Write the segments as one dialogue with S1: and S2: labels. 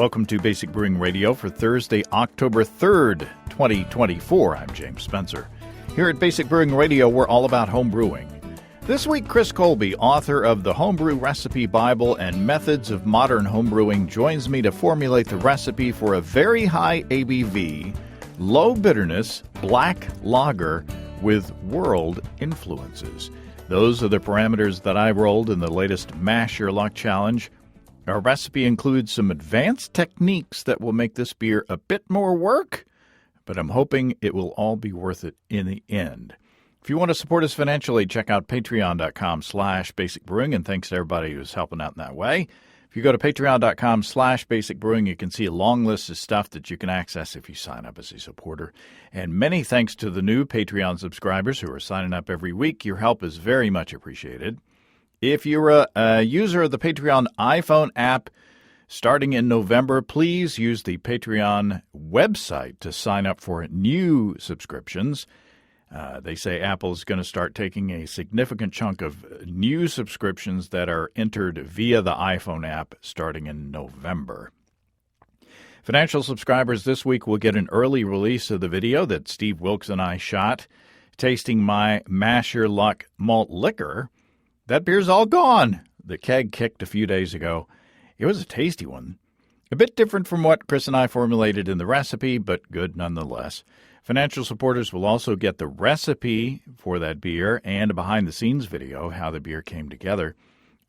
S1: Welcome to Basic Brewing Radio for Thursday, October 3rd, 2024. I'm James Spencer. Here at Basic Brewing Radio, we're all about home brewing. This week, Chris Colby, author of the Homebrew Recipe Bible and Methods of Modern Homebrewing, joins me to formulate the recipe for a very high ABV, low bitterness, black lager with world influences. Those are the parameters that I rolled in the latest Mash Your Luck Challenge. Our recipe includes some advanced techniques that will make this beer a bit more work, but I'm hoping it will all be worth it in the end. If you want to support us financially, check out patreon.com/basicbrewing, and thanks to everybody who's helping out in that way. If you go to patreon.com/basicbrewing, you can see a long list of stuff that you can access if you sign up as a supporter. And many thanks to the new Patreon subscribers who are signing up every week. Your help is very much appreciated. If you're a user of the Patreon iPhone app, starting in November, please use the Patreon website to sign up for new subscriptions. They say Apple's going to start taking a significant chunk of new subscriptions that are entered via the iPhone app starting in November. Financial subscribers this week will get an early release of the video that Steve Wilkes and I shot, tasting my Mash Your Luck malt liquor. That beer's all gone. The keg kicked a few days ago. It was a tasty one. A bit different from what Chris and I formulated in the recipe, but good nonetheless. Financial supporters will also get the recipe for that beer and a behind-the-scenes video, how the beer came together.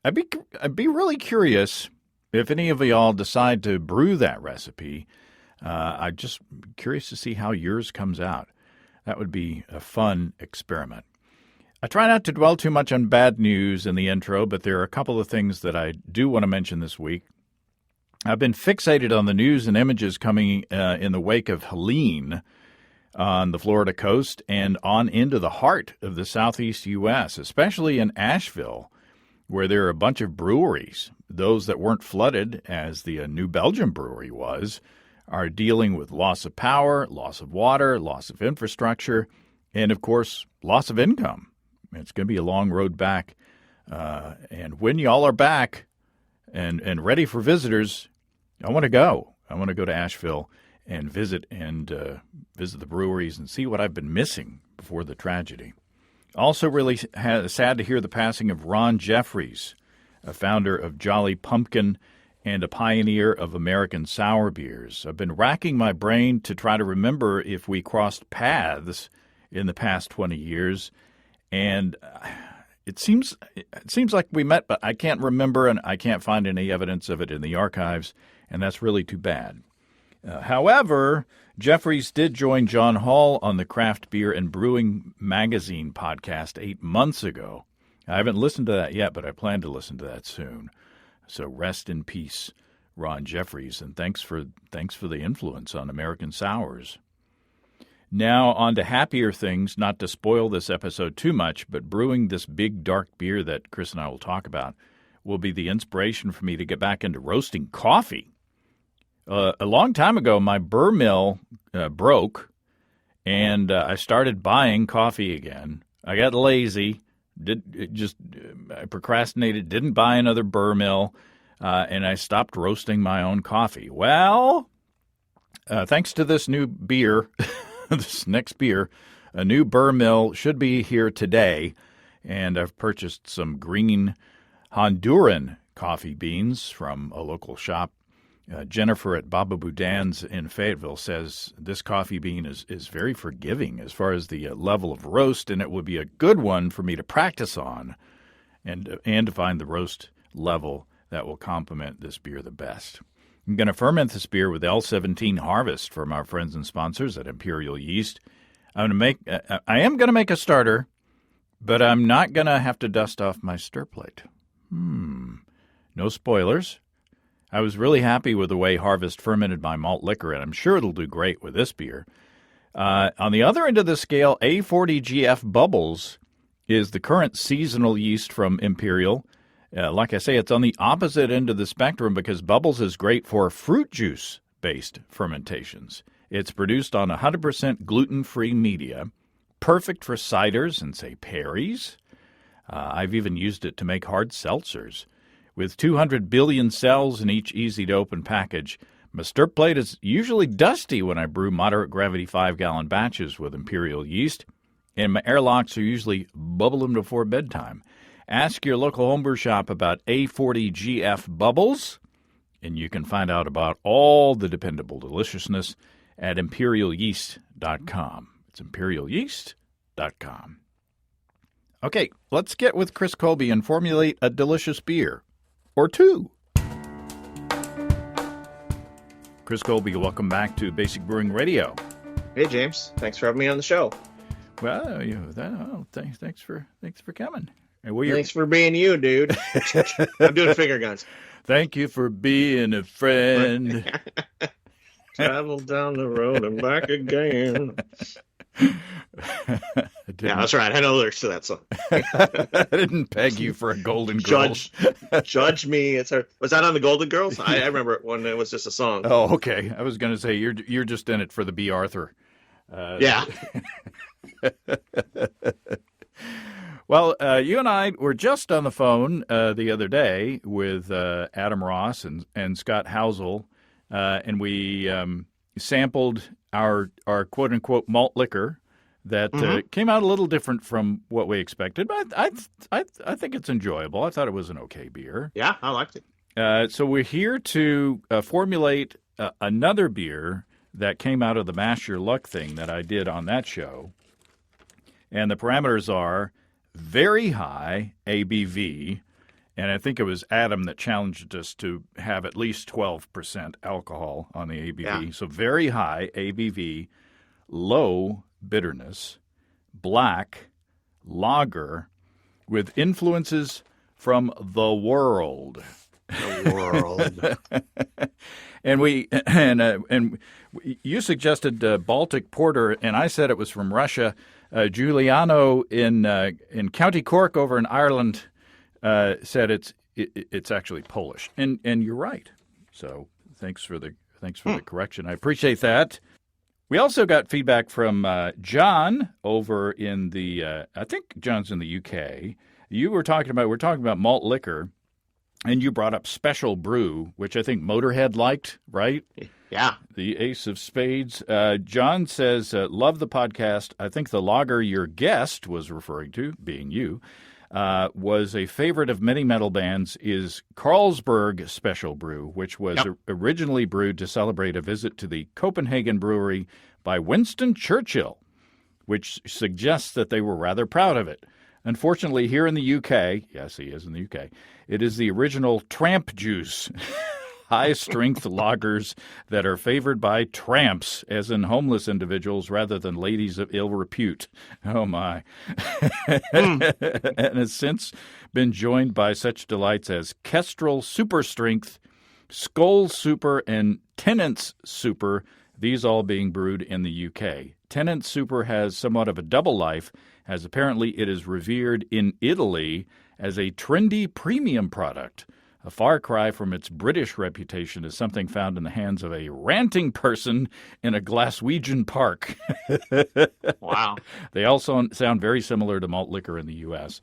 S1: I'd be really curious if any of y'all decide to brew that recipe. I'm just curious to see how yours comes out. That would be a fun experiment. I try not to dwell too much on bad news in the intro, but there are a couple of things that I do want to mention this week. I've been fixated on the news and images coming in the wake of Helene on the Florida coast and on into the heart of the southeast U.S., especially in Asheville, where there are a bunch of breweries. Those that weren't flooded, as the New Belgium brewery was, are dealing with loss of power, loss of water, loss of infrastructure, and, of course, loss of income. It's going to be a long road back. And when y'all are back and ready for visitors, I want to go. I want to go to Asheville and visit the breweries and see what I've been missing before the tragedy. Also really sad to hear the passing of Ron Jeffries, a founder of Jolly Pumpkin and a pioneer of American sour beers. I've been racking my brain to try to remember if we crossed paths in the past 20 years. And it seems like we met, but I can't remember, and I can't find any evidence of it in the archives, and that's really too bad. However, Jeffries did join John Hall on the Craft Beer and Brewing Magazine podcast 8 months ago. I haven't listened to that yet, but I plan to listen to that soon. So rest in peace, Ron Jeffries, and thanks for the influence on American sours. Now on to happier things, not to spoil this episode too much, but brewing this big dark beer that Chris and I will talk about will be the inspiration for me to get back into roasting coffee. A long time ago, my burr mill broke, and I started buying coffee again. I got lazy, I procrastinated, didn't buy another burr mill, and I stopped roasting my own coffee. Well, thanks to this new beer, this next beer, a new burr mill should be here today, and I've purchased some green Honduran coffee beans from a local shop. Jennifer at Baba Boudin's in Fayetteville says this coffee bean is very forgiving as far as the level of roast, and it would be a good one for me to practice on and to find the roast level that will complement this beer the best. I'm going to ferment this beer with L17 Harvest from our friends and sponsors at Imperial Yeast. I am going to make a starter, but I'm not going to have to dust off my stir plate. No spoilers. I was really happy with the way Harvest fermented my malt liquor, and I'm sure it'll do great with this beer. On the other end of the scale, A40GF Bubbles is the current seasonal yeast from Imperial. Like I say, it's on the opposite end of the spectrum because Bubbles is great for fruit juice-based fermentations. It's produced on 100% gluten-free media, perfect for ciders and, say, Perry's. I've even used it to make hard seltzers. With 200 billion cells in each easy-to-open package, My stir plate is usually dusty when I brew moderate gravity 5-gallon batches with imperial yeast, and my airlocks are usually bubbling before bedtime. Ask your local homebrew shop about A40GF bubbles, and you can find out about all the dependable deliciousness at imperialyeast.com. It's imperialyeast.com. Okay, let's get with Chris Colby and formulate a delicious beer. Or two. Chris Colby, welcome back to Basic Brewing Radio.
S2: Hey, James. Thanks for having me on the show.
S1: Well, thanks for coming.
S2: Thanks for being you, dude. I'm doing finger guns.
S1: Thank you for being a friend.
S2: Travel down the road and back again. Yeah, that's right. I know lyrics to that song.
S1: I didn't peg you for a Golden Girls.
S2: Judge me. Was that on the Golden Girls? I remember it when it was just a song.
S1: Oh, okay. I was going to say you're just in it for the B. Arthur.
S2: Yeah.
S1: Well, you and I were just on the phone the other day with Adam Ross and Scott Housel, and we sampled our quote unquote malt liquor that came out a little different from what we expected, but I think it's enjoyable. I thought it was an okay beer.
S2: Yeah, I liked it.
S1: So we're here to formulate another beer that came out of the Mash Your Luck thing that I did on that show, and the parameters are very high ABV, and I think it was Adam that challenged us to have at least 12% alcohol on the ABV. Yeah. So very high ABV, low bitterness, black, lager, with influences from the world.
S2: The world.
S1: and you suggested Baltic Porter, and I said it was from Russia. Giuliano in County Cork over in Ireland said it's actually Polish, and you're right. So thanks for the correction. I appreciate that. We also got feedback from John over in the I think John's in the UK. We're talking about malt liquor, and you brought up Special Brew, which I think Motorhead liked, right?
S2: Yeah.
S1: The Ace of Spades. John says, love the podcast. I think the lager your guest was referring to, being you, was a favorite of many metal bands, is Carlsberg Special Brew, which was originally brewed to celebrate a visit to the Copenhagen brewery by Winston Churchill, which suggests that they were rather proud of it. Unfortunately, here in the UK, yes, he is in the UK, it is the original tramp juice, high-strength lagers that are favored by tramps, as in homeless individuals, rather than ladies of ill repute. Oh, my. And has since been joined by such delights as Kestrel Super Strength, Skoll Super, and Tennant's Super, these all being brewed in the UK. Tennant's Super has somewhat of a double life, as apparently it is revered in Italy as a trendy premium product, a far cry from its British reputation as something found in the hands of a ranting person in a Glaswegian park.
S2: Wow.
S1: They also sound very similar to malt liquor in the U.S.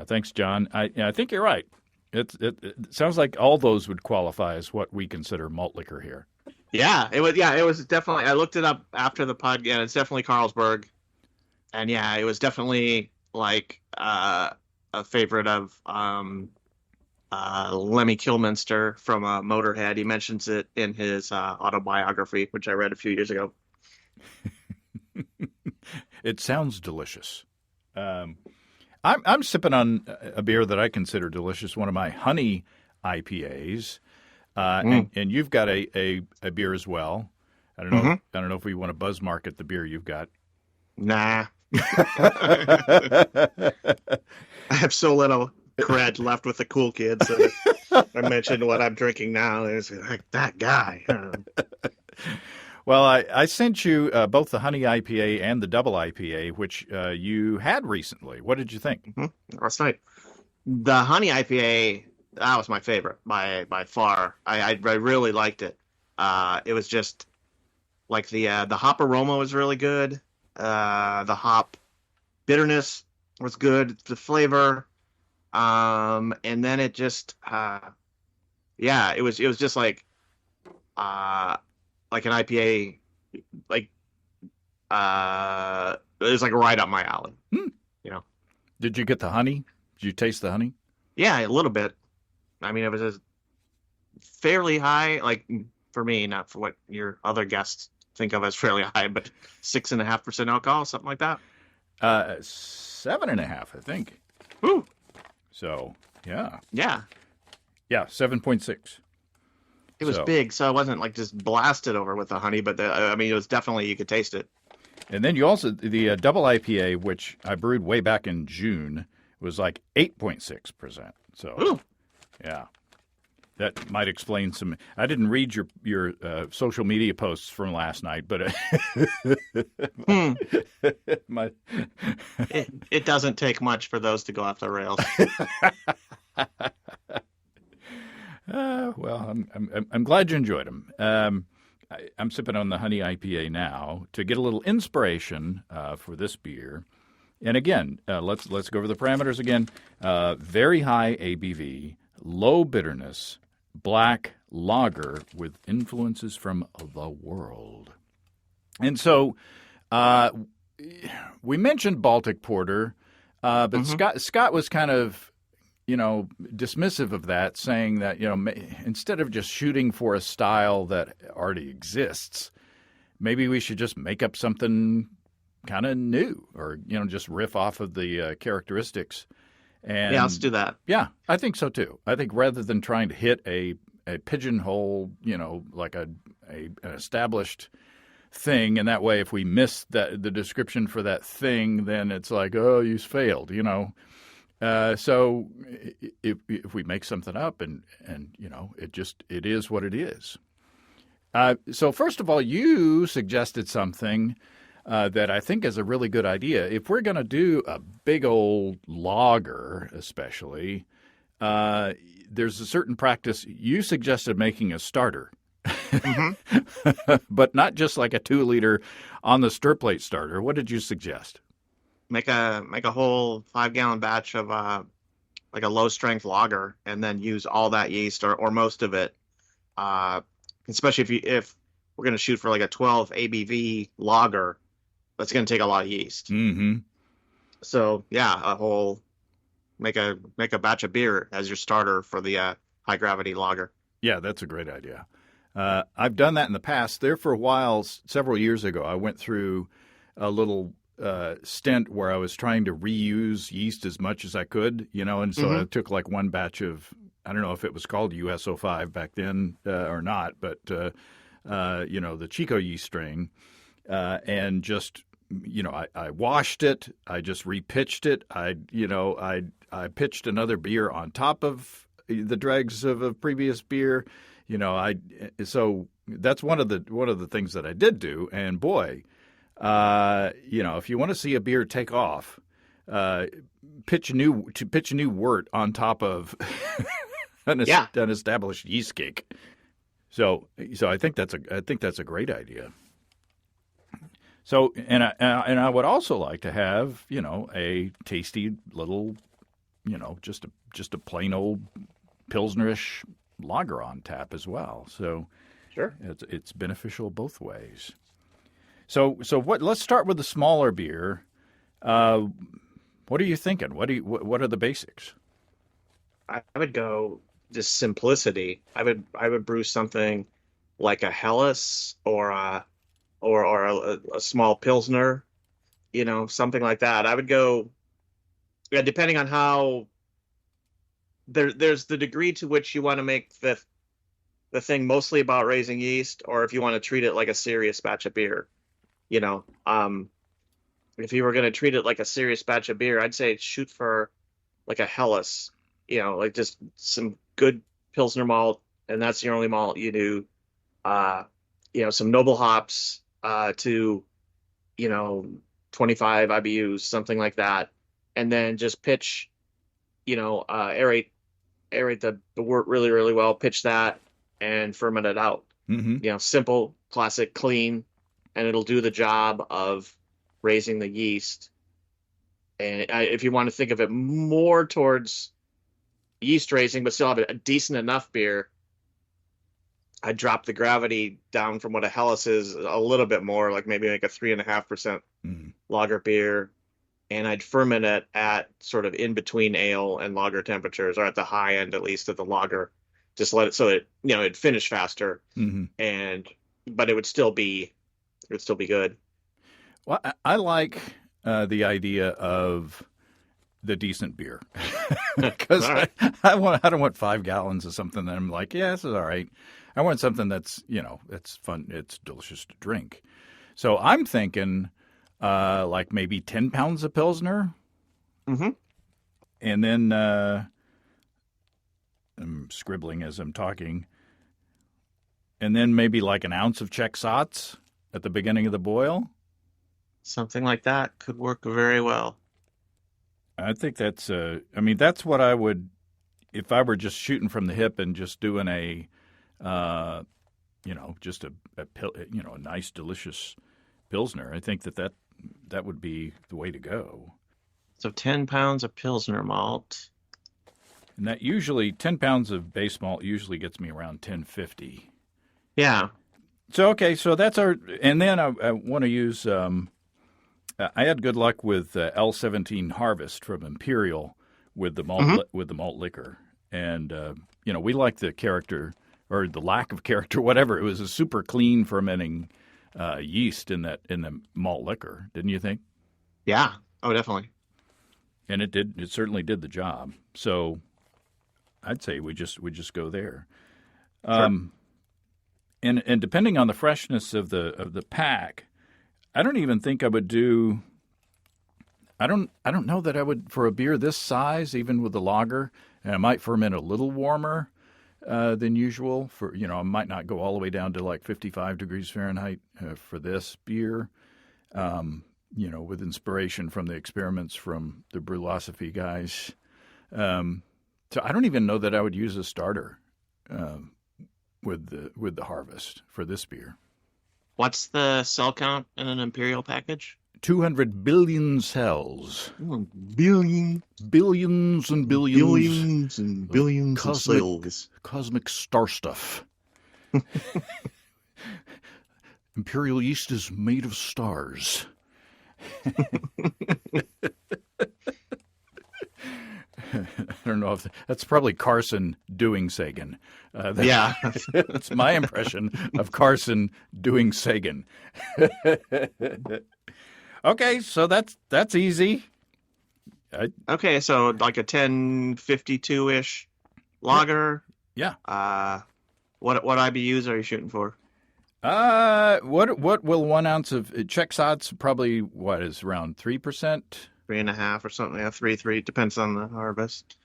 S1: Thanks, John. I think you're right. It sounds like all those would qualify as what we consider malt liquor here.
S2: Yeah, it was definitely. I looked it up after the pod. Yeah, it's definitely Carlsberg, and yeah, it was definitely like a favorite of Lemmy Kilminster from Motorhead. He mentions it in his autobiography, which I read a few years ago.
S1: It sounds delicious. I'm sipping on a beer that I consider delicious, one of my honey IPAs. And you've got a beer as well. I don't know. I don't know if we want to buzz market the beer you've got.
S2: Nah. I have so little cred left with the cool kids. So I mentioned what I'm drinking now. It's like that guy.
S1: Well, I sent you both the honey IPA and the double IPA, which you had recently. What did you think?
S2: Last night. The honey IPA, that was my favorite by far. I really liked it. It was just like the hop aroma was really good. The hop bitterness was good. The flavor, and then it just, it was just like like an IPA, like it was like right up my alley.
S1: Hmm.
S2: You know,
S1: Did you get the honey? Did you taste the honey?
S2: yeah, a little bit. I mean, it was a fairly high, like for me, not for what your other guests think of as fairly high, but 6.5% alcohol, something like that.
S1: 7.5, I think.
S2: Woo.
S1: So yeah,
S2: Yeah,
S1: 7.6.
S2: it was
S1: So,
S2: big, so I wasn't like just blasted over with the honey, but I mean, it was definitely you could taste it.
S1: and then you also the double IPA, which I brewed way back in June, was like 8.6%. So
S2: Ooh.
S1: yeah, that might explain some. I didn't read your social media posts from last night, but
S2: Hmm.
S1: my
S2: It doesn't take much for those to go off the rails.
S1: well, I'm glad you enjoyed them. I'm sipping on the honey IPA now to get a little inspiration for this beer. And again, let's go over the parameters again. Very high ABV, low bitterness, black lager with influences from the world. And so we mentioned Baltic Porter, but Scott was kind of dismissive of that, saying that instead of just shooting for a style that already exists, maybe we should just make up something kind of new, or just riff off of the characteristics. And
S2: Yeah, let's do that.
S1: yeah, I think so too. I think rather than trying to hit a pigeonhole, like an established thing, and that way if we miss the description for that thing, then it's like, oh, you failed, So if we make something up and it is what it is. So first of all, you suggested something that I think is a really good idea. If we're going to do a big old lager, especially, there's a certain practice. You suggested making a starter, but not just like a 2-liter on the stir plate starter. What did you suggest?
S2: Make a whole 5-gallon batch of like a low strength lager, and then use all that yeast or most of it. Especially if we're going to shoot for like a 12 ABV lager, that's going to take a lot of yeast.
S1: Mm-hmm.
S2: So yeah, make a batch of beer as your starter for the high gravity lager.
S1: Yeah, that's a great idea. I've done that in the past. There for a while, several years ago, I went through a little stint where I was trying to reuse yeast as much as I could, and so I took like one batch of, I don't know if it was called US-05 back then or not, but the Chico yeast strain, and just I washed it, I just repitched it, I pitched another beer on top of the dregs of a previous beer, so that's one of the things that I did do, and boy. If you want to see a beer take off, pitch a new wort on top of an established yeast cake. So I think that's a great idea. So and I would also like to have a tasty little just a plain old Pilsnerish lager on tap as well. So
S2: Sure,
S1: it's beneficial both ways. So what? Let's start with the smaller beer. What are you thinking? What are the basics?
S2: I would go just simplicity. I would brew something like a Helles or a small Pilsner, something like that. I would go, yeah, depending on how there's the degree to which you want to make the thing mostly about raising yeast, or if you want to treat it like a serious batch of beer. If you were going to treat it like a serious batch of beer, I'd say shoot for like a Helles, like just some good Pilsner malt, and that's the only malt you do. Some noble hops to 25 IBUs, something like that, and then just pitch, aerate the wort really, really well, pitch that, and ferment it out.
S1: Mm-hmm.
S2: Simple, classic, clean. And it'll do the job of raising the yeast. And if you want to think of it more towards yeast raising, but still have a decent enough beer, I'd drop the gravity down from what a Helles is a little bit more, like maybe like a 3.5%
S1: Mm.
S2: lager beer, and I'd ferment it at sort of in between ale and lager temperatures, or at the high end at least of the lager. Just let it so it'd finish faster,
S1: Mm-hmm.
S2: and but it would still be good.
S1: Well, I like the idea of the decent beer because
S2: All right.
S1: I don't want 5 gallons of something that I'm like, yeah, this is all right. I want something that's it's fun, it's delicious to drink. So I'm thinking like maybe 10 pounds of Pilsner,
S2: Mm-hmm.
S1: and then I'm scribbling as I'm talking, and then maybe like an ounce of Czech Sots at the beginning of the boil.
S2: Something like that could work very well.
S1: I think that's that's what I would if I were just shooting from the hip and just doing just a nice delicious Pilsner. I think that would be the way to go.
S2: So 10 pounds of Pilsner malt.
S1: And that usually 10 pounds of base malt usually gets me around 1050.
S2: Yeah.
S1: So okay, so that's and then I want to use I had good luck with L17 Harvest from Imperial with the malt liquor, and we like the character or the lack of character, whatever. It was a super clean fermenting yeast in the malt liquor, didn't you think?
S2: Yeah. Oh, definitely.
S1: And it did. It certainly did the job. So I'd say we just go there.
S2: Sure.
S1: And depending on the freshness of the pack, I don't even think I would do. I don't know that I would for a beer this size, even with the lager. And I might ferment a little warmer than usual. I might not go all the way down to like 55 degrees Fahrenheit for this beer. With inspiration from the experiments from the Brewlosophy guys. So I don't even know that I would use a starter with the Harvest for this beer.
S2: What's the cell count in an Imperial package?
S1: 200 billion cells.
S2: Billion.
S1: Billions and billions.
S2: Billions and billions of cells.
S1: Cosmic star stuff. Imperial yeast is made of stars. I don't know if that's probably Carson doing Sagan.
S2: Yeah.
S1: That's my impression of Carson doing Sagan. Okay, so that's easy.
S2: Okay, so like a 1052-ish lager.
S1: Yeah.
S2: What IBUs are you shooting for?
S1: What will 1 ounce of Czech Sots probably is around 3%?
S2: 3.5 or something. Yeah, 3. Depends on the harvest.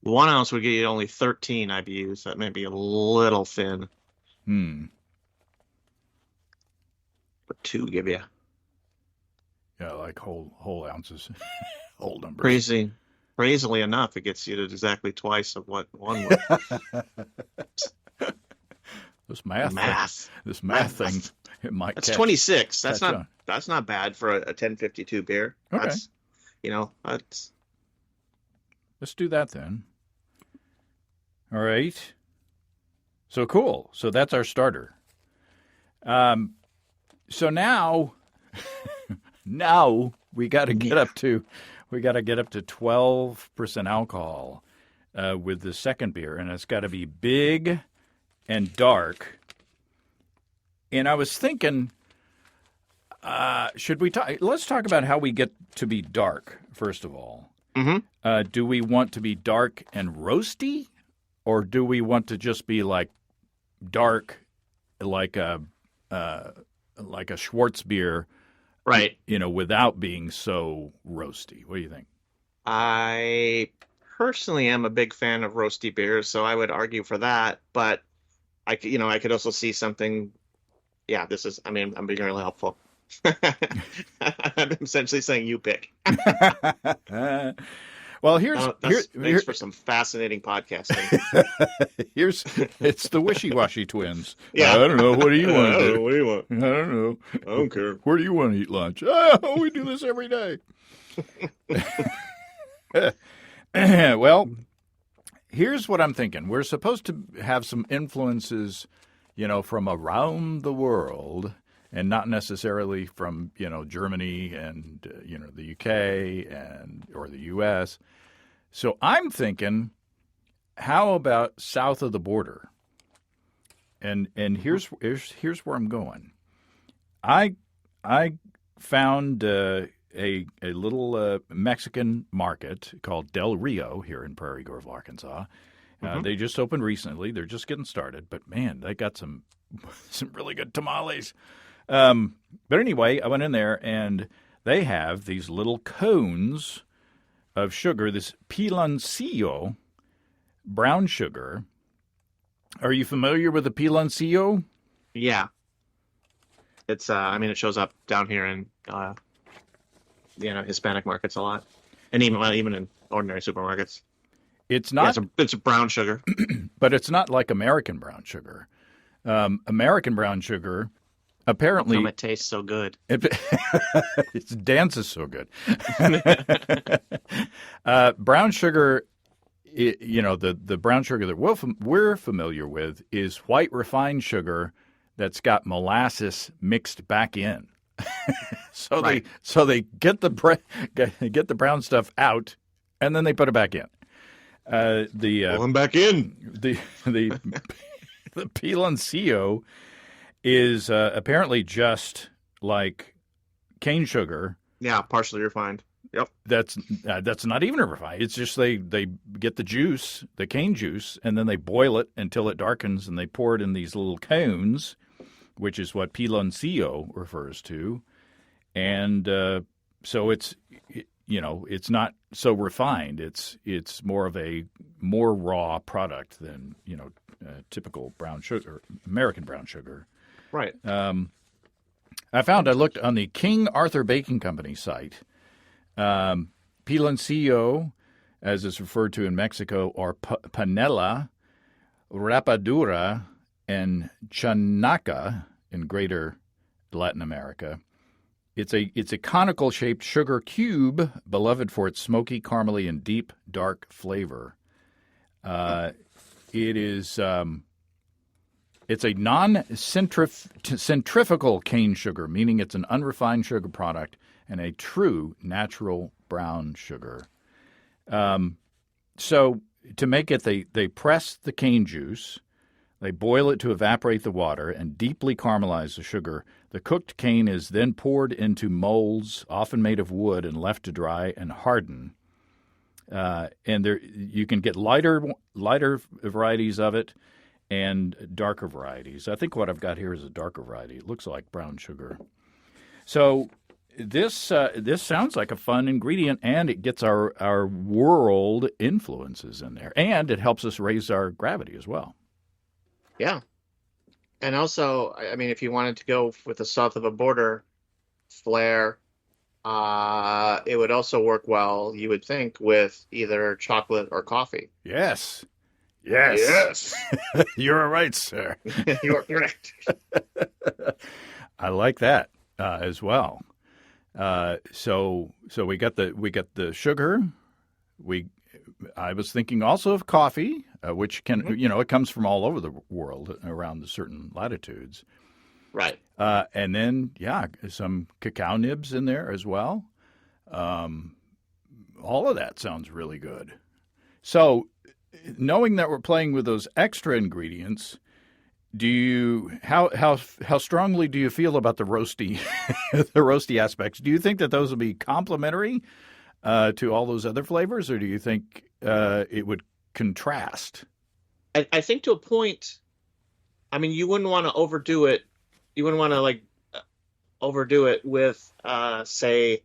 S2: 1 ounce would get you only 13 IBUs. That may be a little thin. But 2 give you.
S1: Yeah, like whole ounces, whole numbers.
S2: Crazily enough, it gets you to exactly twice of what 1 would.
S1: This math thing, it might.
S2: That's 26. That's not bad for a 1052 beer.
S1: Okay.
S2: Let's
S1: do that then. All right. So cool. So that's our starter. So now we got to get up to 12% alcohol with the second beer, and it's got to be big and dark. And I was thinking, should we talk? Let's talk about how we get to be dark first of all.
S2: Mm-hmm.
S1: Do we want to be dark and roasty, or do we want to just be like dark, like a Schwarzbier,
S2: right?
S1: Without being so roasty. What do you think?
S2: I personally am a big fan of roasty beers, so I would argue for that. But I could also see something. Yeah, I'm being really helpful. I'm essentially saying you pick.
S1: Well,
S2: thanks for some fascinating podcasting.
S1: It's the Wishy-Washy twins.
S2: Yeah.
S1: I don't know. What do you want to do?
S2: What do you want?
S1: I don't know.
S2: I don't care.
S1: Where do you want to eat lunch? Oh, we do this every day. Well, here's what I'm thinking. We're supposed to have some influences, from around the world, and not necessarily from, Germany and, the UK or the US. So I'm thinking, how about south of the border? And here's where I'm going. I found a little Mexican market called Del Rio here in Prairie Grove, Arkansas. They just opened recently. They're just getting started, but man, they got some really good tamales. But anyway, I went in there and they have these little cones of sugar, this piloncillo brown sugar. Are you familiar with the piloncillo?
S2: Yeah. It's it shows up down here in Hispanic markets a lot, and even in ordinary supermarkets.
S1: It's not.
S2: It's a brown sugar,
S1: but it's not like American brown sugar. American brown sugar, apparently,
S2: it tastes so good.
S1: It dances so good. Brown sugar, the brown sugar that we're familiar with is white refined sugar that's got molasses mixed back in. So
S2: right.
S1: they get the brown stuff out, and then they put it back in.
S2: Pull them back in.
S1: The piloncillo is apparently just like cane sugar.
S2: Yeah, partially refined. Yep.
S1: That's not even refined. It's just they get the juice, the cane juice, and then they boil it until it darkens, and they pour it in these little cones, which is what piloncillo refers to. And so it's not so refined. It's more of a more raw product than typical brown sugar, American brown sugar.
S2: Right.
S1: I looked on the King Arthur Baking Company site. Piloncillo, as is referred to in Mexico, are panela, rapadura, and chanaca in greater Latin America. It's a conical shaped sugar cube, beloved for its smoky, caramely, and deep dark flavor. It's a non-centrifugal cane sugar, meaning it's an unrefined sugar product and a true natural brown sugar. So to make it, they press the cane juice, they boil it to evaporate the water, and deeply caramelize the sugar. The cooked cane is then poured into molds, often made of wood, and left to dry and harden. And there you can get lighter varieties of it and darker varieties. I think what I've got here is a darker variety. It looks like brown sugar. So this sounds like a fun ingredient, and it gets our world influences in there, and it helps us raise our gravity as well.
S2: Yeah. And also, if you wanted to go with the south of a border flair, it would also work well, you would think, with either chocolate or coffee.
S1: Yes. You're right, sir.
S2: You're correct.
S1: I like that as well. So we got the sugar. I was thinking also of coffee, which can it comes from all over the world around the certain latitudes.
S2: Right.
S1: And then some cacao nibs in there as well. All of that sounds really good. So, knowing that we're playing with those extra ingredients, how strongly do you feel about the roasty the roasty aspects? Do you think that those will be complementary to all those other flavors, or do you think it would contrast?
S2: I think to a point. You wouldn't want to overdo it. You wouldn't want to overdo it with say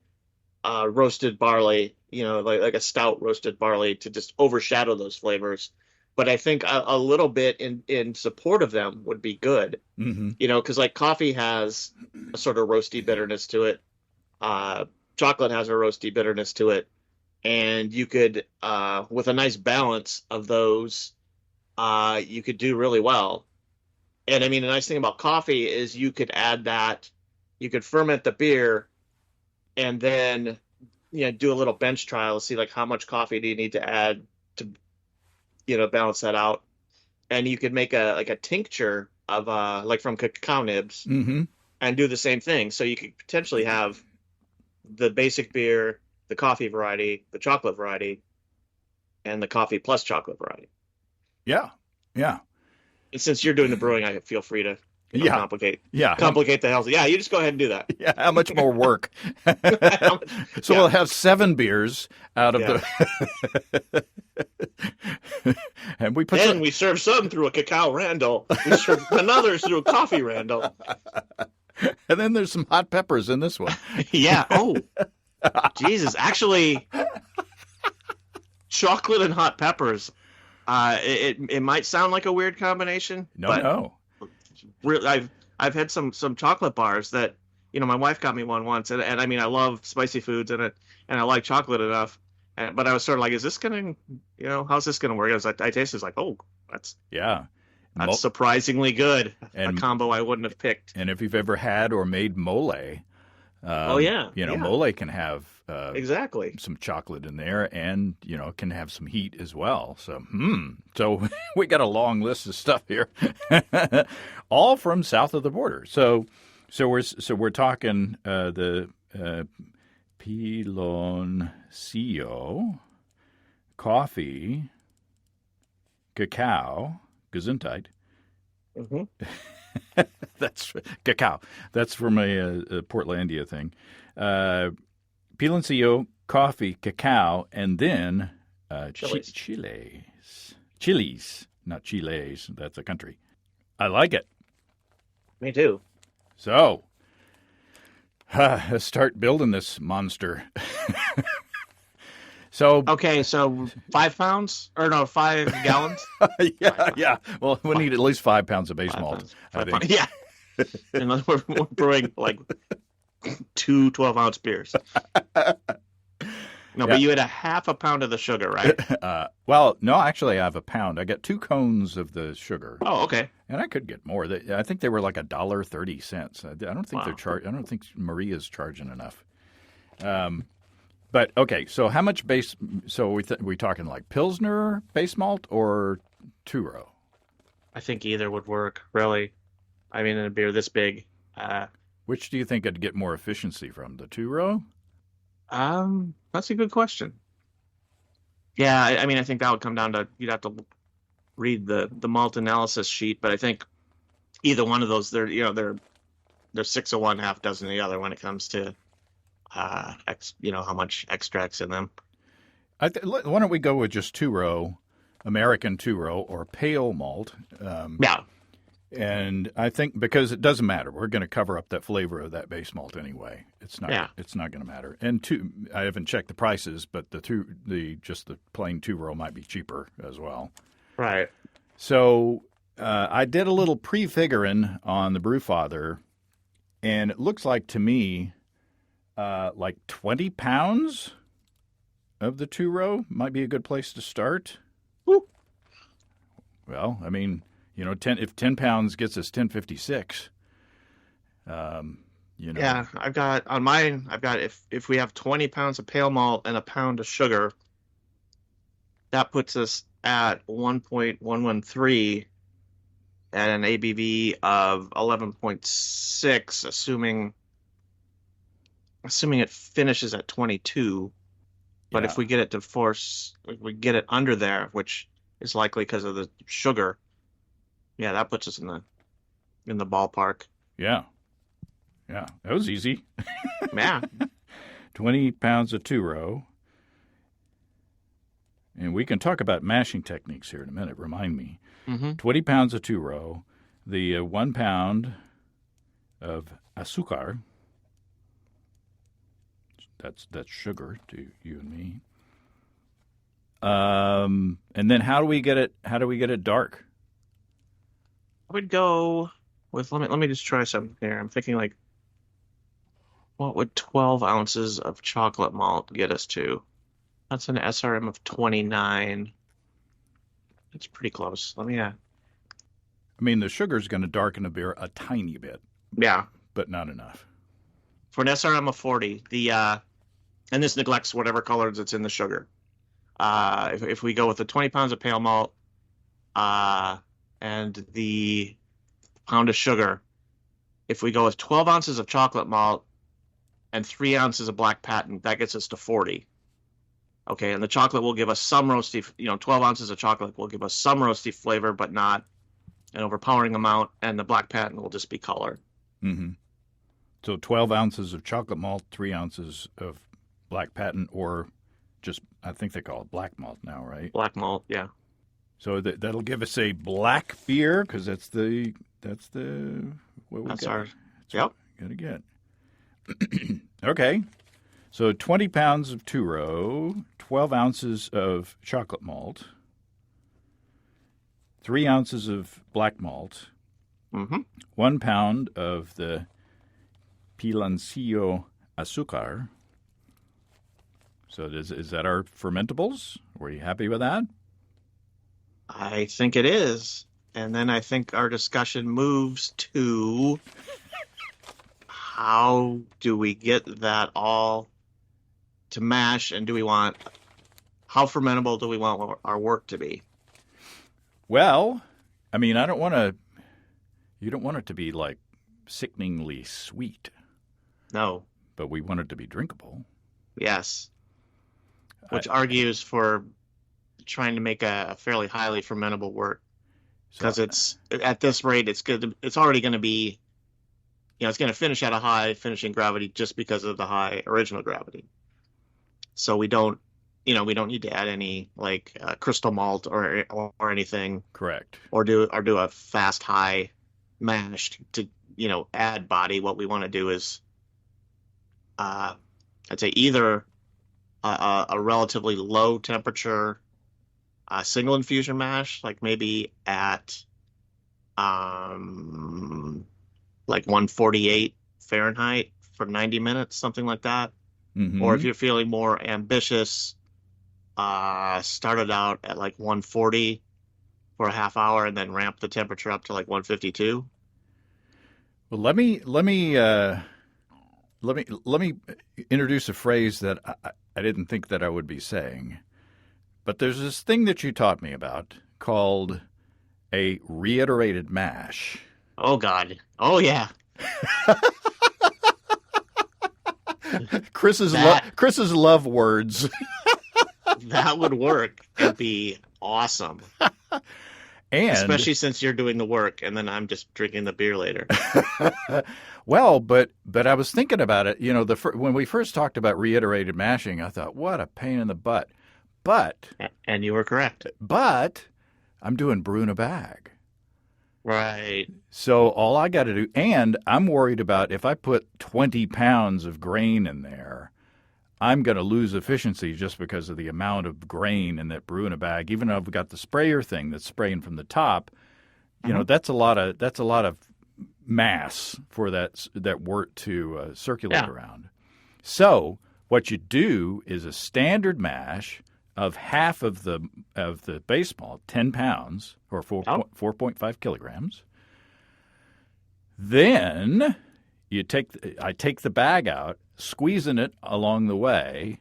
S2: roasted barley, like a stout roasted barley, to just overshadow those flavors. But I think a little bit in support of them would be good. Mm-hmm. Because coffee has a sort of roasty bitterness to it. Chocolate has a roasty bitterness to it. And you could, with a nice balance of those, you could do really well. And the nice thing about coffee is you could add that, you could ferment the beer, and then do a little bench trial to see how much coffee do you need to add balance that out. And you could make a tincture of like from cacao nibs
S1: Mm-hmm.
S2: and do the same thing. So you could potentially have the basic beer, the coffee variety, the chocolate variety, and the coffee plus chocolate variety.
S1: Yeah. Yeah.
S2: And since you're doing the brewing, I feel free to
S1: Yeah.
S2: complicate
S1: Yeah.
S2: the hell. Yeah, you just go ahead and do that.
S1: Yeah. How much more work? So
S2: Yeah.
S1: we'll have 7 beers out of the. And we put
S2: Then we serve some through a cacao Randall. We serve another through a coffee Randall.
S1: And then there's some hot peppers in this one.
S2: Yeah. Oh, Jesus. Actually, chocolate and hot peppers. It might sound like a weird combination.
S1: No.
S2: I've had some chocolate bars that my wife got me one once, and I mean I love spicy foods and I like chocolate enough, but I was sort of like, is this gonna how's this gonna work? I tasted it, like, oh, that's surprisingly good. A combo I wouldn't have picked.
S1: And if you've ever had or made mole, mole can have
S2: exactly
S1: some chocolate in there, and can have some heat as well. So we got a long list of stuff here, all from south of the border. So we're talking the Piloncillo, coffee, cacao, Gesundheit.
S2: Mm-hmm.
S1: That's cacao. That's from a Portlandia thing. Piloncillo, coffee, cacao, and then chilies, not chiles. That's a country. I like it.
S2: Me too.
S1: So, let's start building this monster.
S2: Okay, so 5 pounds or no, 5 gallons?
S1: Yeah. Well, we need at least 5 pounds of base malt. I think.
S2: Yeah. And we're brewing like 2 12-ounce beers. No, but you had a half a pound of the sugar, right?
S1: Well, no, actually, I have a pound. I got 2 cones of the sugar.
S2: Oh, okay.
S1: And I could get more. I think they were like $1.30. I don't think they're I don't think Maria's charging enough. But okay, so how much base? So we talking like Pilsner base malt or two-row?
S2: I think either would work, really. I mean, in a beer this big.
S1: Which do you think I'd get more efficiency from, the two-row?
S2: That's a good question. Yeah, I mean, I think that would come down to you'd have to read the malt analysis sheet, but I think either one of those, they're 6 of one, half dozen of the other when it comes to how much extract's in them.
S1: Why don't we go with just two-row, American two-row or pale malt?
S2: Yeah.
S1: And I think because it doesn't matter, we're going to cover up that flavor of that base malt anyway. It's not going to matter. And I haven't checked the prices, but just the plain two-row might be cheaper as well.
S2: Right.
S1: So I did a little prefiguring on the Brewfather, and it looks like to me like 20 pounds of the two-row might be a good place to start.
S2: Woo.
S1: Well, I mean, if 10 pounds gets us 1056,
S2: Yeah, I've got on mine. If we have 20 pounds of pale malt and a pound of sugar, that puts us at 1.113 at an ABV of 11.6, assuming it finishes at 22. But if we get it if we get it under there, which is likely because of the sugar, yeah, that puts us in the ballpark.
S1: Yeah, that was easy.
S2: Yeah.
S1: 20 pounds of two-row. And we can talk about mashing techniques here in a minute. Remind me.
S2: Mm-hmm.
S1: 20 pounds of two-row, the 1 pound of azúcar. That's sugar to you and me. And then how do we get it dark?
S2: I would go with let me just try something here. I'm thinking like, what would 12 ounces of chocolate malt get us to? That's an SRM of 29. That's pretty close. Let me
S1: I mean, the sugar's going to darken a beer a tiny bit.
S2: Yeah,
S1: but not enough.
S2: For an SRM of 40, and this neglects whatever colors it's in the sugar. if we go with the 20 pounds of pale malt and the pound of sugar, if we go with 12 ounces of chocolate malt and 3 ounces of black patent, that gets us to 40. Okay, and the chocolate will give us some roasty, 12 ounces of chocolate will give us some roasty flavor, but not an overpowering amount, and the black patent will just be color.
S1: Mm-hmm. So 12 ounces of chocolate malt, 3 ounces of black patent, or just, I think they call it black malt now, right?
S2: Black malt, yeah.
S1: So that'll give us a black beer, because that's what we
S2: That's
S1: got.
S2: our, yep.
S1: Gotta get. Okay. So 20 pounds of two-row, 12 ounces of chocolate malt, 3 ounces of black malt, 1 pound of the piloncillo azúcar. So is that our fermentables? Were you happy with that?
S2: I think it is. And then I think our discussion moves to how do we get that all to mash, and how fermentable do we want our wort to be?
S1: Well, I mean, you don't want it to be like sickeningly sweet.
S2: No.
S1: But we want it to be drinkable.
S2: Yes. Which argues for trying to make a fairly highly fermentable wort. Because it's at this rate, it's already going to be, it's going to finish at a high finishing gravity just because of the high original gravity. So we don't need to add any like crystal malt or anything.
S1: Correct.
S2: Or do a fast high mash to add body. What we want to do is, I'd say either a relatively low temperature single infusion mash, like maybe at like 148 Fahrenheit for 90 minutes, something like that.
S1: Mm-hmm.
S2: Or if you're feeling more ambitious, start it out at like 140 for a half hour and then ramp the temperature up to like 152.
S1: Well, let me introduce a phrase that I didn't think that I would be saying. But there's this thing that you taught me about called a reiterated mash.
S2: Oh, God. Oh, yeah.
S1: Chris's love words.
S2: That would work and be awesome.
S1: And
S2: especially since you're doing the work and then I'm just drinking the beer later.
S1: Well, but I was thinking about it. When we first talked about reiterated mashing, I thought, what a pain in the butt.
S2: And you were correct.
S1: But I'm doing brew in a bag.
S2: Right.
S1: So all I got to do, and I'm worried about if I put 20 pounds of grain in there, I'm going to lose efficiency just because of the amount of grain in that brew in a bag. Even though I've got the sprayer thing that's spraying from the top, that's a lot of mass for that wort to circulate around. So what you do is a standard mash of half of the base malt, 10 pounds or 4.5 kilograms. Then I take the bag out, squeezing it along the way,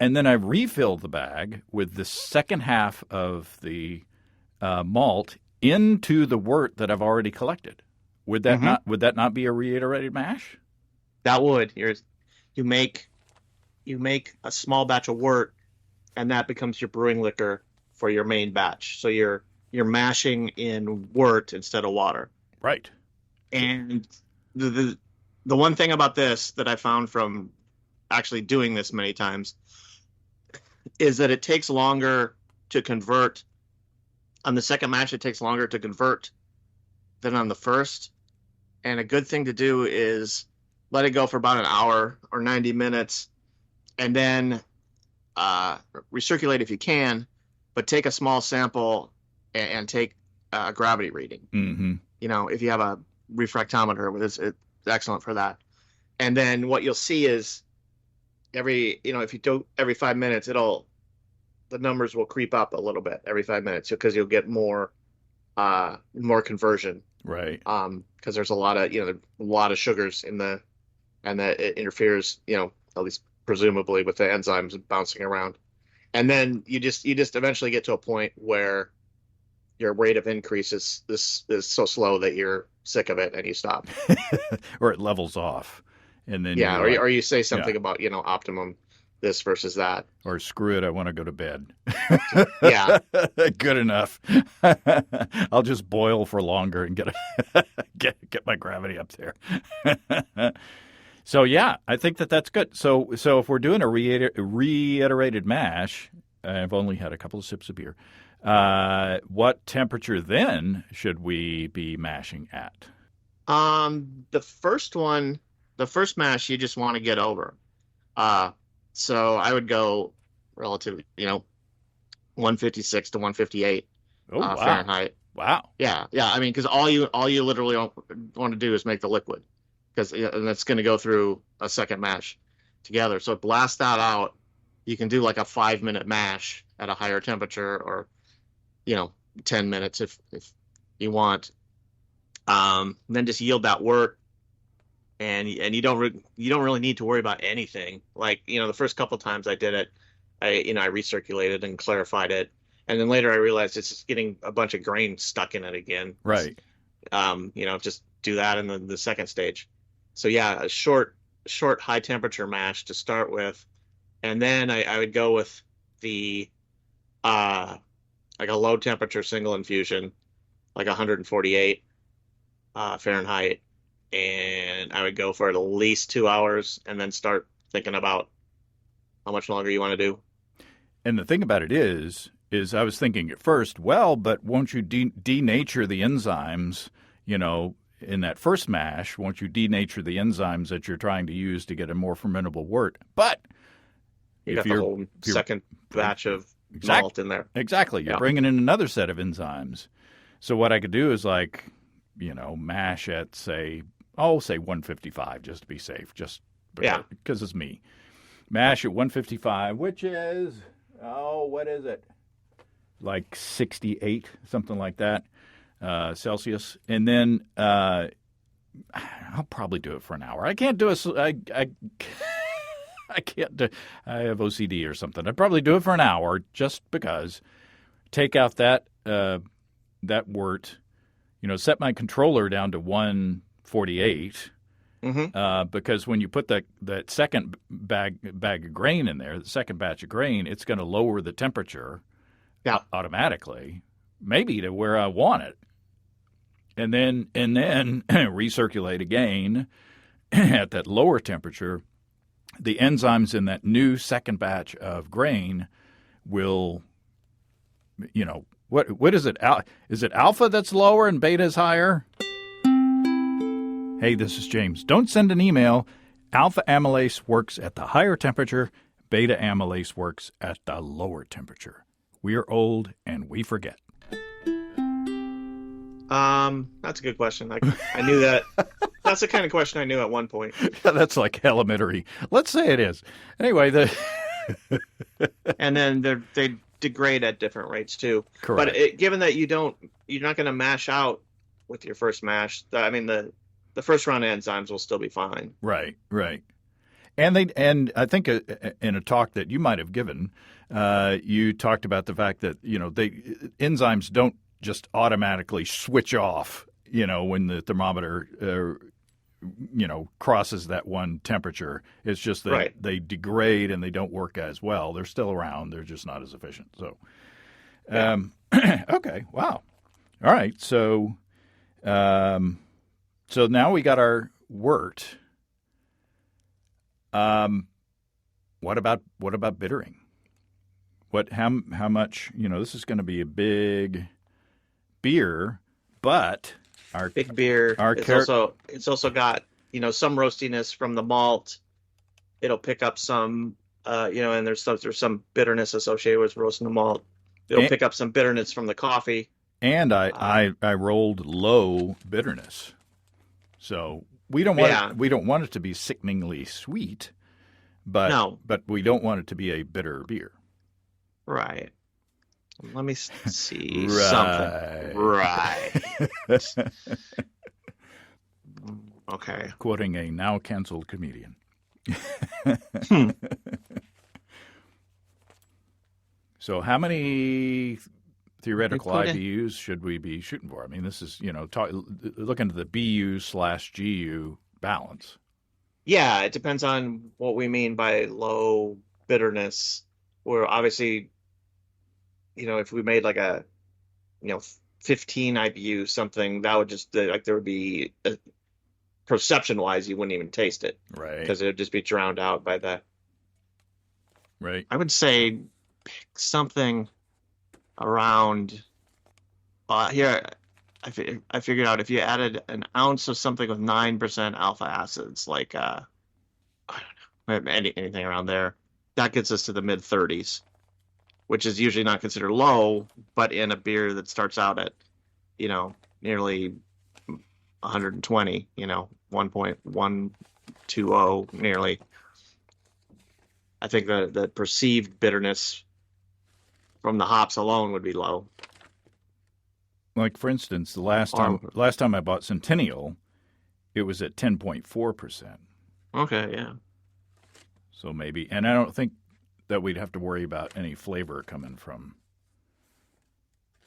S1: and then I refill the bag with the second half of the malt into the wort that I've already collected. Would that not be a reiterated mash?
S2: That would. You make a small batch of wort, and that becomes your brewing liquor for your main batch. So you're mashing in wort instead of water.
S1: Right.
S2: And the one thing about this that I found from actually doing this many times is that it takes longer to convert. On the second mash, it takes longer to convert than on the first. And a good thing to do is let it go for about an hour or 90 minutes, and then recirculate if you can, but take a small sample and take a gravity reading.
S1: Mm-hmm.
S2: If you have a refractometer, it's excellent for that. And then what you'll see is if you do every 5 minutes, the numbers will creep up a little bit every 5 minutes because you'll get more conversion.
S1: Right.
S2: Because there's a lot of sugars in and that it interferes, at least presumably with the enzymes bouncing around. And then you just eventually get to a point where your rate of increase is so slow that you're sick of it and you stop.
S1: Or it levels off, and then
S2: Yeah,
S1: you're like,
S2: or you say
S1: yeah,
S2: something about, optimum this versus that.
S1: or screw it, I want to go to bed.
S2: Yeah.
S1: Good enough. I'll just boil for longer and get my gravity up there. So yeah, I think that's good. So if we're doing a reiterated mash, I've only had a couple of sips of beer. What temperature then should we be mashing at?
S2: The first mash you just want to get over. So I would go relatively, 156 to 158
S1: Oh wow,
S2: Fahrenheit.
S1: wow,
S2: Yeah, yeah. I mean, because all you literally want to do is make the liquid, because and that's going to go through a second mash together. So blast that out. You can do like a 5-minute mash at a higher temperature, or 10 minutes if you want. Then just yield that wort, and you don't really need to worry about anything. Like, the first couple times I did it, I recirculated and clarified it, and then later I realized it's just getting a bunch of grain stuck in it again.
S1: right.
S2: Just do that in the second stage. So yeah, a short high temperature mash to start with, and then I would go with the like a low temperature single infusion, like 148 Fahrenheit, and I would go for at least 2 hours, and then start thinking about how much longer you want to do.
S1: And the thing about it is I was thinking at first, well, but won't you denature the enzymes, in that first mash? Won't you denature the enzymes that you're trying to use to get a more fermentable wort? But
S2: You got the whole second batch of malt in there.
S1: Exactly. You're
S2: Yeah.
S1: bringing in another set of enzymes. So what I could do is mash at, say 155, just to be safe, because it's me. Mash at 155, which is, what is it? Like 68, something like that, Celsius. And then I'll probably do it for an hour. I can't do it. I can't do. I have OCD or something. I'd probably do it for an hour just because. Take out that wort. Set my controller down to 148.
S2: Mm-hmm.
S1: Because when you put that second bag of grain in there, the second batch of grain, it's going to lower the temperature automatically, maybe to where I want it, and then recirculate again at that lower temperature. The enzymes in that new second batch of grain will, what is it? Is it alpha that's lower and beta is higher? Hey, this is James. Don't send an email. Alpha amylase works at the higher temperature. Beta amylase works at the lower temperature. We are old and we forget.
S2: That's a good question. I knew that. That's the kind of question I knew at one point.
S1: That's like elementary. Let's say it is. Anyway,
S2: And then they degrade at different rates too.
S1: Correct.
S2: But given that you're not going to mash out with your first mash, the first round of enzymes will still be fine.
S1: Right. And I think in a talk that you might have given, you talked about the fact that enzymes don't just automatically switch off, when the thermometer crosses that one temperature. It's just that they degrade and they don't work as well. They're still around. They're just not as efficient. So, okay, wow, all right. So now we got our wort. What about bittering? How much? This is going to be a big beer, but our
S2: big beer. It's also got some roastiness from the malt. It'll pick up some and there's some bitterness associated with roasting the malt. It'll pick up some bitterness from the coffee.
S1: And I rolled low bitterness, so we don't want it to be sickeningly sweet, but we don't want it to be a bitter beer.
S2: Right. Let me see
S1: something.
S2: Right. Okay.
S1: Quoting a now canceled comedian. So how many theoretical
S2: Including-
S1: IBUs should we be shooting for? I mean, this is, look into the BU/GU balance.
S2: Yeah, it depends on what we mean by low bitterness. Or obviously, if we made like a, 15 IBU something, that would just like there would be perception wise, you wouldn't even taste it
S1: Right.
S2: because it would just be drowned out by the.
S1: Right.
S2: I would say pick something around. Here, I figured out if you added an ounce of something with 9% alpha acids, like I don't know, anything around there, that gets us to the mid 30s, which is usually not considered low, but in a beer that starts out at, nearly 120, 1.120 nearly. I think the perceived bitterness from the hops alone would be low.
S1: Like, for instance, the last time I bought Centennial, it was at 10.4%.
S2: Okay, yeah.
S1: So maybe, and I don't think that we'd have to worry about any flavor coming from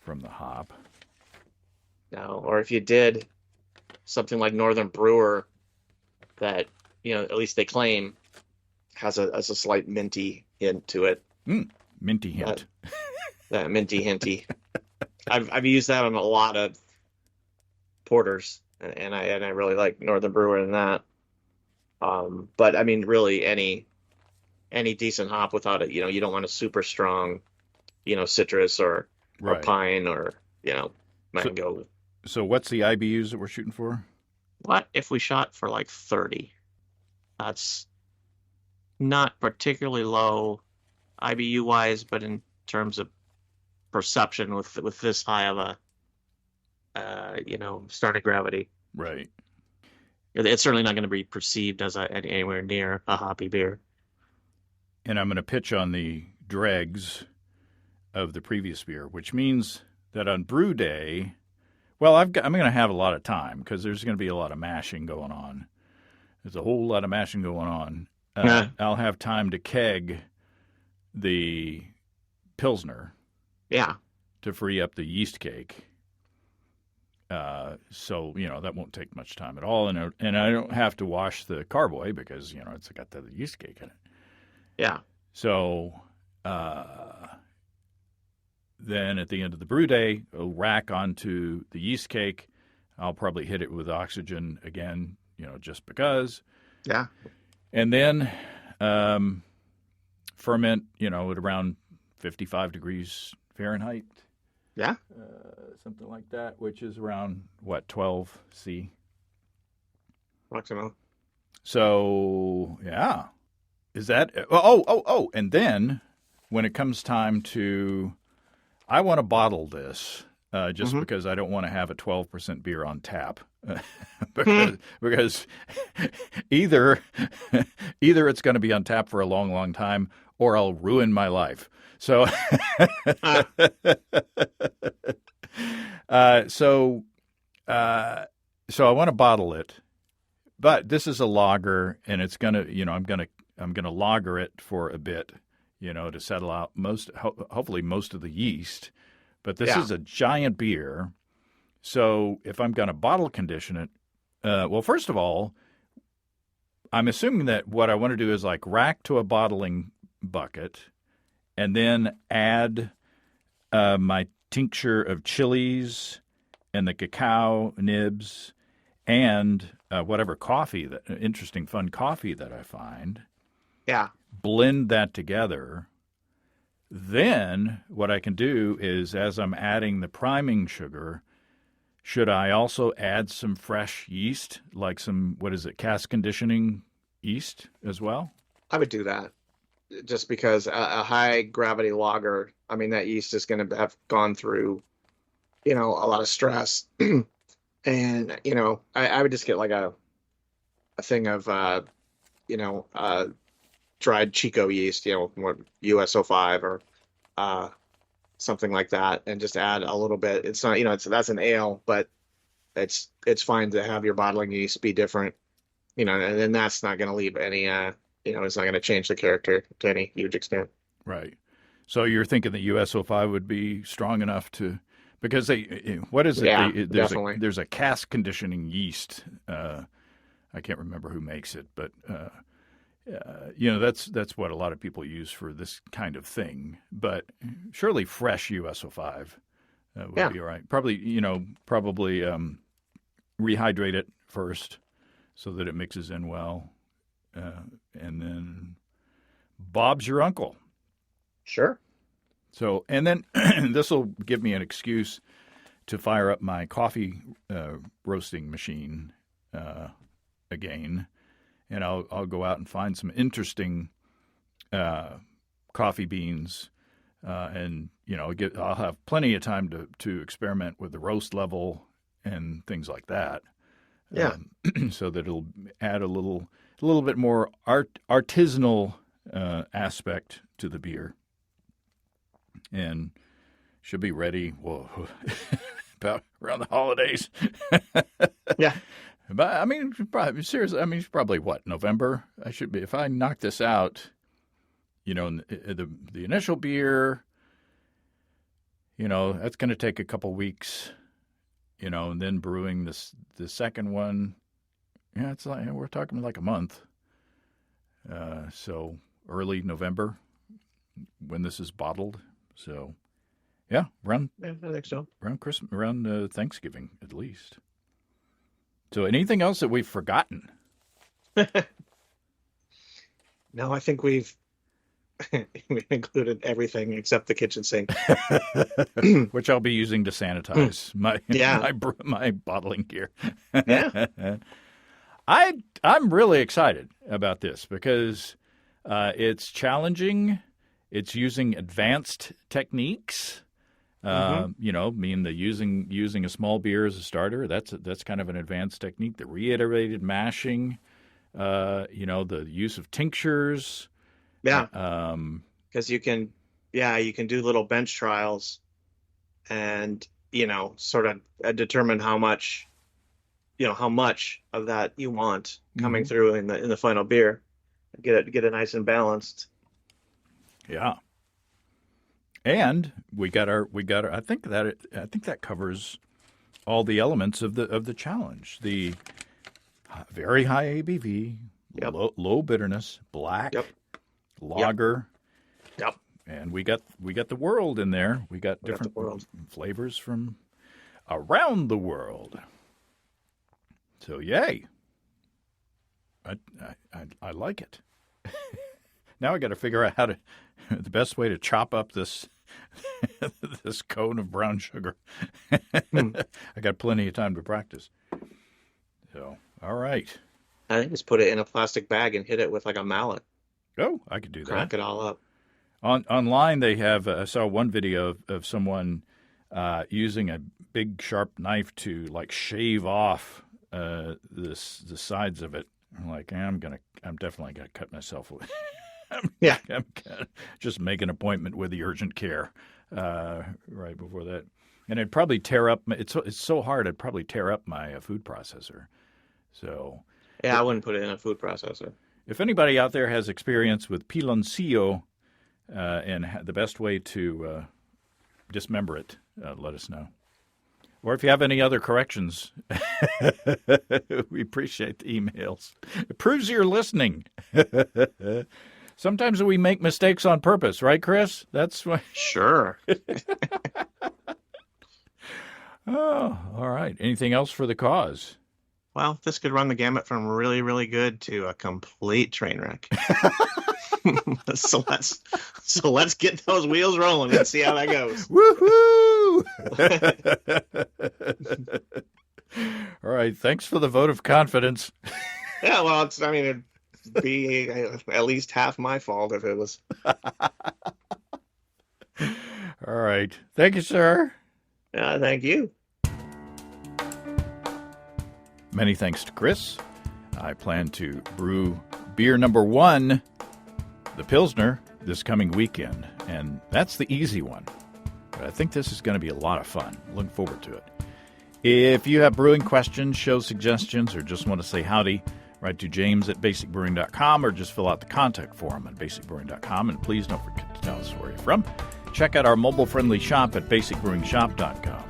S1: the hop.
S2: No, or if you did something like Northern Brewer that, at least they claim has a slight minty hint to it.
S1: Minty hint.
S2: That minty hinty. I've used that on a lot of porters, and I really like Northern Brewer in that. But I mean, really any decent hop without it, you don't want a super strong, citrus or pine or mango.
S1: So what's the IBUs that we're shooting for?
S2: What if we shot for like 30? That's not particularly low IBU wise, but in terms of perception with this high of a starting gravity,
S1: right?
S2: It's certainly not going to be perceived as anywhere near a hoppy beer.
S1: And I'm going to pitch on the dregs of the previous beer, which means that on brew day, well, I'm going to have a lot of time because there's going to be a lot of mashing going on. There's a whole lot of mashing going on. I'll have time to keg the Pilsner.
S2: Yeah.
S1: To free up the yeast cake. So, that won't take much time at all. And I don't have to wash the carboy because, it's got the yeast cake in it.
S2: Yeah.
S1: So then at the end of the brew day, I'll rack onto the yeast cake. I'll probably hit it with oxygen again, just because.
S2: Yeah.
S1: And then ferment, at around 55 degrees Fahrenheit.
S2: Yeah.
S1: Something like that, which is around, 12 C?
S2: Maximum.
S1: So, yeah. Is that... Oh, and then when it comes time to... I want to bottle this just because I don't want to have a 12% beer on tap. because either it's going to be on tap for a long, long time or I'll ruin my life. So, so I want to bottle it, but this is a lager, and it's gonna, I'm gonna lager it for a bit, to settle out hopefully most of the yeast. But this is a giant beer, so if I'm gonna bottle condition it, well, first of all, I'm assuming that what I want to do is like rack to a bottling bucket. And then add my tincture of chilies and the cacao nibs and whatever interesting, fun coffee that I find.
S2: Yeah.
S1: Blend that together. Then what I can do is, as I'm adding the priming sugar, should I also add some fresh yeast, like some, cask conditioning yeast as well?
S2: I would do that. Just because a high gravity lager, I mean, that yeast is going to have gone through, a lot of stress. And, I would just get like a thing of, dried Chico yeast, US05 or something like that, and just add a little bit. It's not, that's an ale, but it's fine to have your bottling yeast be different, and then that's not going to leave any, it's not going to change the character to any huge extent.
S1: Right. So you're thinking that USO5 would be strong enough to, because what is it?
S2: Yeah,
S1: There's
S2: definitely.
S1: a cask conditioning yeast. I can't remember who makes it, but that's what a lot of people use for this kind of thing. But surely fresh USO5 would be all right. Probably rehydrate it first so that it mixes in well, and then Bob's your uncle.
S2: Sure.
S1: So, and then this will give me an excuse to fire up my coffee roasting machine again, and I'll go out and find some interesting coffee beans, and I'll have plenty of time to experiment with the roast level and things like that.
S2: Yeah.
S1: So that it'll add a little bit more artisanal aspect to the beer. And should be ready. Whoa, about around the holidays.
S2: Yeah.
S1: But I mean, seriously. I mean, it's probably what, November. I should be, if I knock this out. The initial beer. That's going to take a couple weeks. And then brewing the second one. Yeah, it's like we're talking like a month. So early November when this is bottled. So, yeah,
S2: I think so.
S1: around Christmas, around Thanksgiving at least. So, anything else that we've forgotten?
S2: No, I think we've included everything except the kitchen sink,
S1: Which I'll be using to sanitize my bottling gear.
S2: Yeah.
S1: I'm really excited about this because it's challenging. It's using advanced techniques. Using a small beer as a starter. That's kind of an advanced technique. The reiterated mashing. The use of tinctures.
S2: Yeah. Because you can do little bench trials, and sort of determine how much of that you want coming through in the final beer. Get it nice and balanced.
S1: Yeah. And we got our I think that covers all the elements of the challenge. The very high ABV, low bitterness, black, lager.
S2: Yep.
S1: And we got the world in there. We got different flavors from around the world. So yay. I like it. Now I got to figure out the best way to chop up this this cone of brown sugar. I got plenty of time to practice. So, all right.
S2: I think just put it in a plastic bag and hit it with like a mallet.
S1: Oh, I could do that.
S2: Crack it all up.
S1: Online, they have. I saw one video of someone using a big sharp knife to like shave off the sides of it. I'm like, I'm definitely gonna cut myself. I'm gonna just make an appointment with the urgent care right before that, and it'd probably tear up. It's so hard. It'd probably tear up my food processor. So
S2: yeah, I wouldn't put it in a food processor.
S1: If anybody out there has experience with piloncillo and the best way to dismember it, let us know. Or if you have any other corrections, we appreciate the emails. It proves you're listening. Sometimes we make mistakes on purpose, right, Chris? That's why.
S2: Sure.
S1: Oh, all right. Anything else for the cause?
S2: Well, this could run the gamut from really, really good to a complete train wreck. So let's get those wheels rolling and see how that goes.
S1: Woohoo! All right. Thanks for the vote of confidence.
S2: Yeah, well, it'd be at least half my fault if it was.
S1: All right. Thank you, sir.
S2: Thank you.
S1: Many thanks to Chris. I plan to brew beer number 1, the Pilsner, this coming weekend. And that's the easy one. But I think this is going to be a lot of fun. Looking forward to it. If you have brewing questions, show suggestions, or just want to say howdy, write to james@basicbrewing.com or just fill out the contact form at basicbrewing.com. And please don't forget to Tell us where you're from. Check out our mobile-friendly shop at basicbrewingshop.com.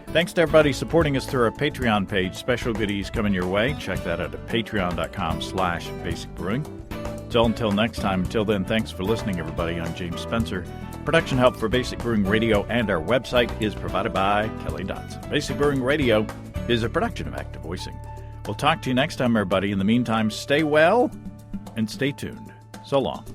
S1: Thanks to everybody supporting us through our Patreon page. Special goodies coming your way. Check that out at patreon.com/basicbrewing. So until next time, until then, thanks for listening, everybody. I'm James Spencer. Production help for Basic Brewing Radio and our website is provided by Kelly Dodson. Basic Brewing Radio is a production of Active Voicing. We'll talk to you next time, everybody. In the meantime, stay well and stay tuned. So long.